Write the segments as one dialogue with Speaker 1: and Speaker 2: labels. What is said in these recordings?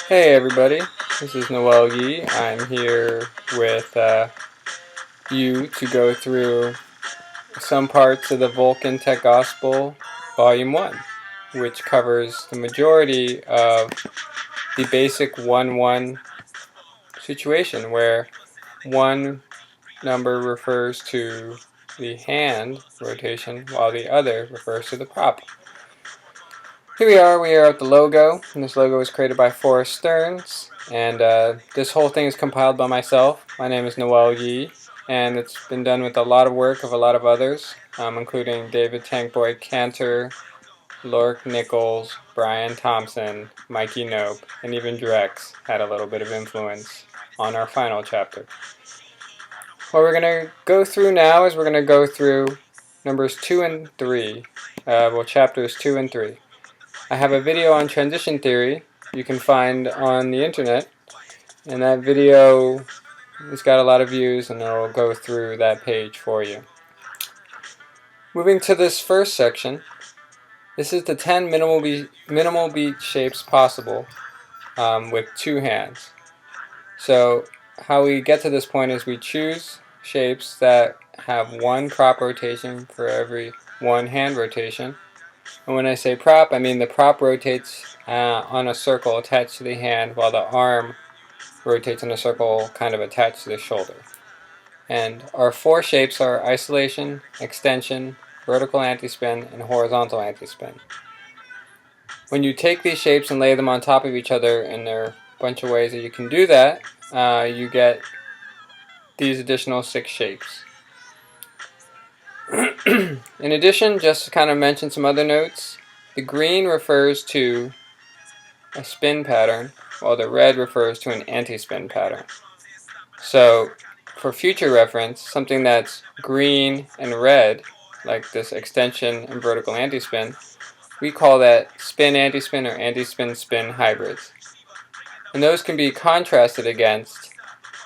Speaker 1: Hey everybody, this is Noel. I'm here with you to go through some parts of the NOELTECH Gospel Volume 1, which covers the majority of the basic 1-1 situation, where one number refers to the hand rotation while the other refers to the prop. Here we are at the logo, and this logo was created by Forrest Stearns, and this whole thing is compiled by myself. My name is Noel, and it's been done with a lot of work of a lot of others, including David Tankboy Cantor, Lork Nichols, Brian Thompson, Mikey Nope, and even Drex had a little bit of influence on our final chapter. What we're going to go through now is we're going to go through numbers 2 and 3, chapters 2 and 3. I have a video on transition theory you can find on the internet, and that video has got a lot of views, and I'll go through that page for you. Moving to this first section, this is the 10 minimal beat shapes possible with two hands. So how we get to this point is we choose shapes that have one prop rotation for every one hand rotation. And when I say prop, I mean the prop rotates on a circle attached to the hand, while the arm rotates in a circle kind of attached to the shoulder. And our four shapes are isolation, extension, vertical antispin, and horizontal antispin. When you take these shapes and lay them on top of each other, and there are a bunch of ways that you can do that, you get these additional 6 shapes. In addition, just to kind of mention some other notes, the green refers to a spin pattern, while the red refers to an anti-spin pattern. So, for future reference, something that's green and red, like this extension and vertical anti-spin, we call that spin-anti-spin or anti-spin-spin hybrids. And those can be contrasted against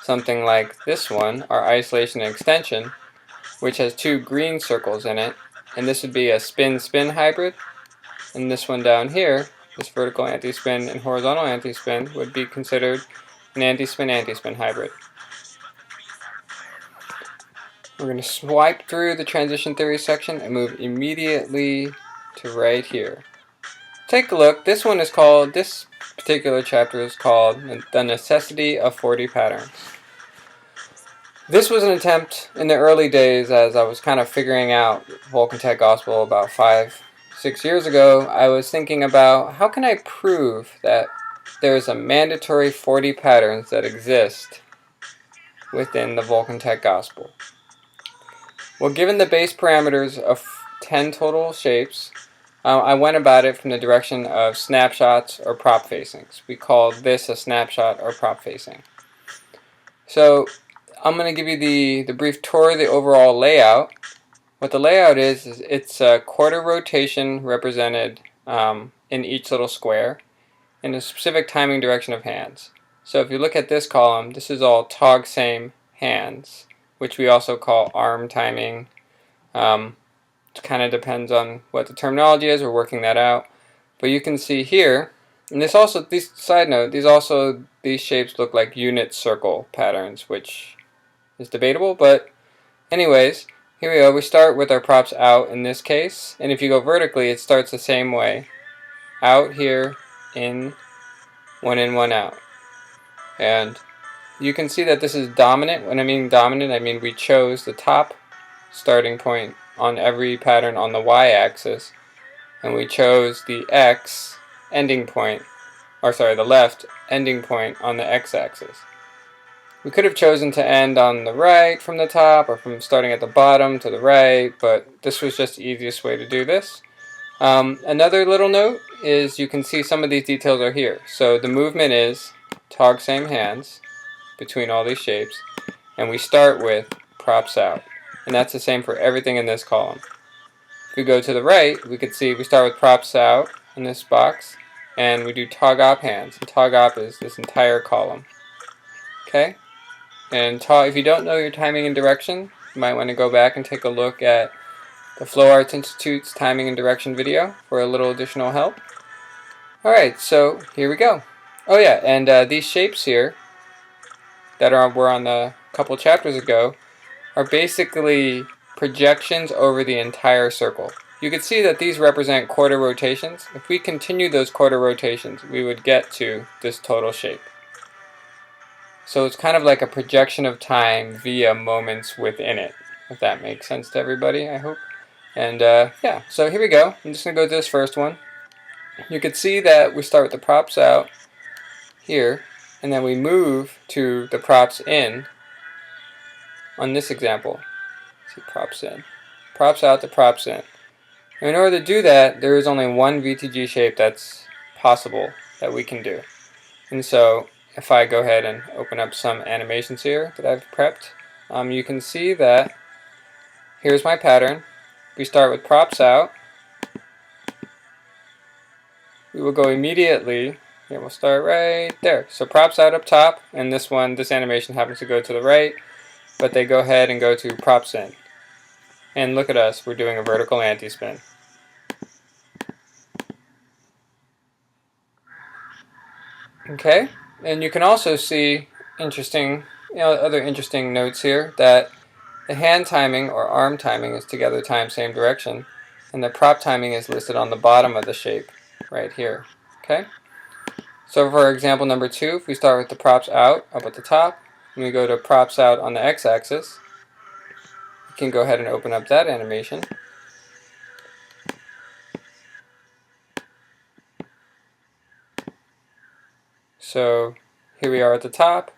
Speaker 1: something like this one, our isolation and extension, which has 2 green circles in it, and this would be a spin-spin hybrid. And this one down here, this vertical anti-spin and horizontal anti-spin, would be considered an anti-spin hybrid. We're going to swipe through the transition theory section and move immediately to right here. Take a look. This particular chapter is called The Necessity of 40 Patterns. This was an attempt in the early days, as I was kind of figuring out NOELTECH Gospel about 5-6 years ago. I was thinking about how can I prove that there's a mandatory 40 patterns that exist within the NOELTECH Gospel. Well, given the base parameters of 10 total shapes, I went about it from the direction of snapshots or prop facings. We call this a snapshot or prop facing. So I'm going to give you the brief tour of the overall layout. What the layout is it's a quarter rotation represented in each little square in a specific timing direction of hands. So if you look at this column, this is all tog same hands, which we also call arm timing. It kind of depends on what the terminology is. We're working that out. But you can see here, and side note, these shapes look like unit circle patterns, which is debatable, but anyways, here we go. We start with our props out in this case, and if you go vertically, it starts the same way. Out here, in, one out. And you can see that this is dominant. When I mean dominant, I mean we chose the top starting point on every pattern on the y-axis, and we chose the x ending point, the left ending point on the x-axis. We could have chosen to end on the right from the top, or from starting at the bottom to the right, but this was just the easiest way to do this. Another little note is you can see some of these details are here. So the movement is tog same hands between all these shapes, and we start with props out. And that's the same for everything in this column. If we go to the right, we could see we start with props out in this box, and we do tog op hands. And tog op is this entire column. Okay? And if you don't know your timing and direction, you might want to go back and take a look at the Flow Arts Institute's timing and direction video for a little additional help. Alright, so here we go. Oh yeah, and these shapes here that were on the couple chapters ago are basically projections over the entire circle. You can see that these represent quarter rotations. If we continue those quarter rotations, we would get to this total shape. So it's kind of like a projection of time via moments within it, if that makes sense to everybody, I hope. And yeah, so here we go. I'm just going to go to this first one. You can see that we start with the props out here, and then we move to the props in on this example. Let's see, props in. Props out to props in. And in order to do that, there is only one VTG shape that's possible that we can do. And so if I go ahead and open up some animations here that I've prepped, you can see that here's my pattern. We start with props out. We will go immediately, here we'll start right there. So props out up top, and this animation happens to go to the right, but they go ahead and go to props in. And look at us, we're doing a vertical anti-spin. Okay, and you can also see other interesting notes here, that the hand timing or arm timing is together times same direction, and the prop timing is listed on the bottom of the shape right here. Okay, so for example number 2, if we start with the props out up at the top, and we go to props out on the x-axis, we can go ahead and open up that animation. So here we are at the top.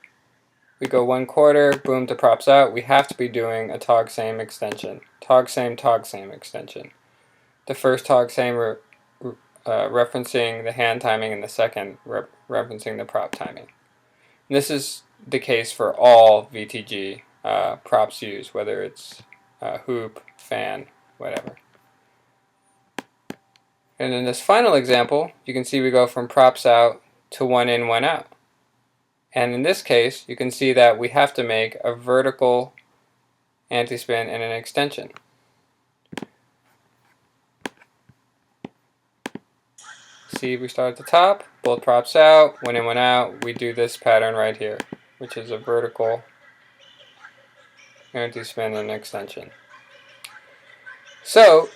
Speaker 1: We go 1/4, boom, to props out. We have to be doing a tog same extension. Tog same extension. The first tog same referencing the hand timing, and the second referencing the prop timing. And this is the case for all VTG props used, whether it's hoop, fan, whatever. And in this final example, you can see we go from props out to 1 in, 1 out. And in this case, you can see that we have to make a vertical anti-spin and an extension. See, we start at the top, both props out, 1 in, 1 out. We do this pattern right here, which is a vertical anti-spin and extension. So,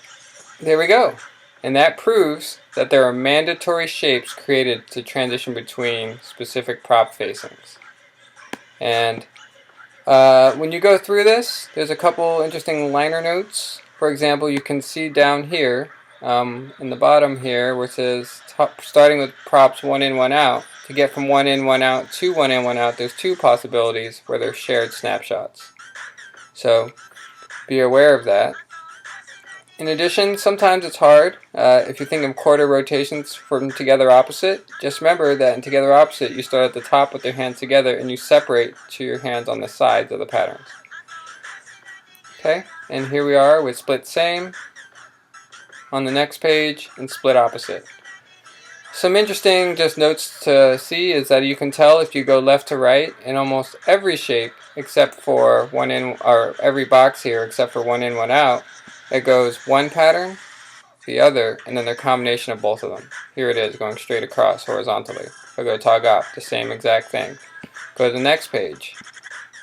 Speaker 1: there we go. And that proves that there are mandatory shapes created to transition between specific prop facings. And when you go through this, there's a couple interesting liner notes. For example, you can see down here in the bottom here where it says starting with props 1 in, 1 out. To get from 1 in, 1 out to 1 in, 1 out, there's 2 possibilities where there's shared snapshots. So be aware of that. In addition, sometimes it's hard. If you think of quarter rotations from together opposite, just remember that in together opposite, you start at the top with your hands together and you separate to your hands on the sides of the patterns. Okay, and here we are with split same on the next page and split opposite. Some interesting just notes to see is that you can tell if you go left to right in almost every shape except for 1 in, or every box here except for 1 in, 1 out. It goes one pattern, the other, and then the combination of both of them. Here it is, going straight across horizontally. If I go tog up, the same exact thing. Go to the next page,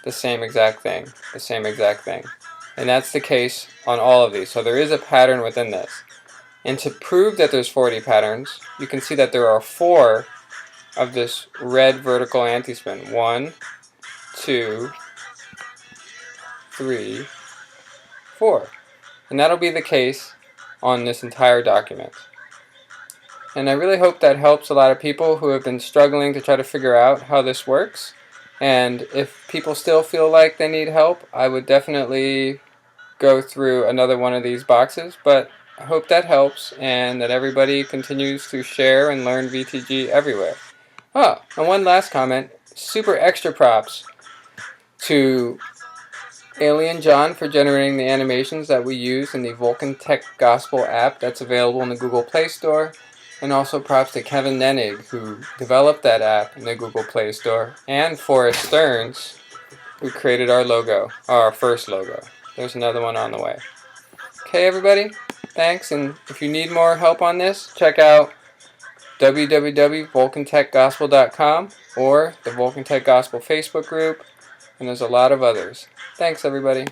Speaker 1: the same exact thing, the same exact thing. And that's the case on all of these. So there is a pattern within this. And to prove that there's 40 patterns, you can see that there are 4 of this red vertical anti-spin. 1, 2, 3, 4. And that'll be the case on this entire document. And I really hope that helps a lot of people who have been struggling to try to figure out how this works. And if people still feel like they need help, I would definitely go through another one of these boxes. But I hope that helps and that everybody continues to share and learn VTG everywhere. Oh, and one last comment. Super extra props to Alien John for generating the animations that we use in the NOELTECH Gospel app that's available in the Google Play Store. And also props to Kevin Nenig, who developed that app in the Google Play Store. And Forrest Stearns, who created our logo, our first logo. There's another one on the way. Okay, everybody? Thanks, and if you need more help on this, check out www.vulcantechgospel.com or the Vulcan Tech Gospel Facebook group, and there's a lot of others. Thanks, everybody.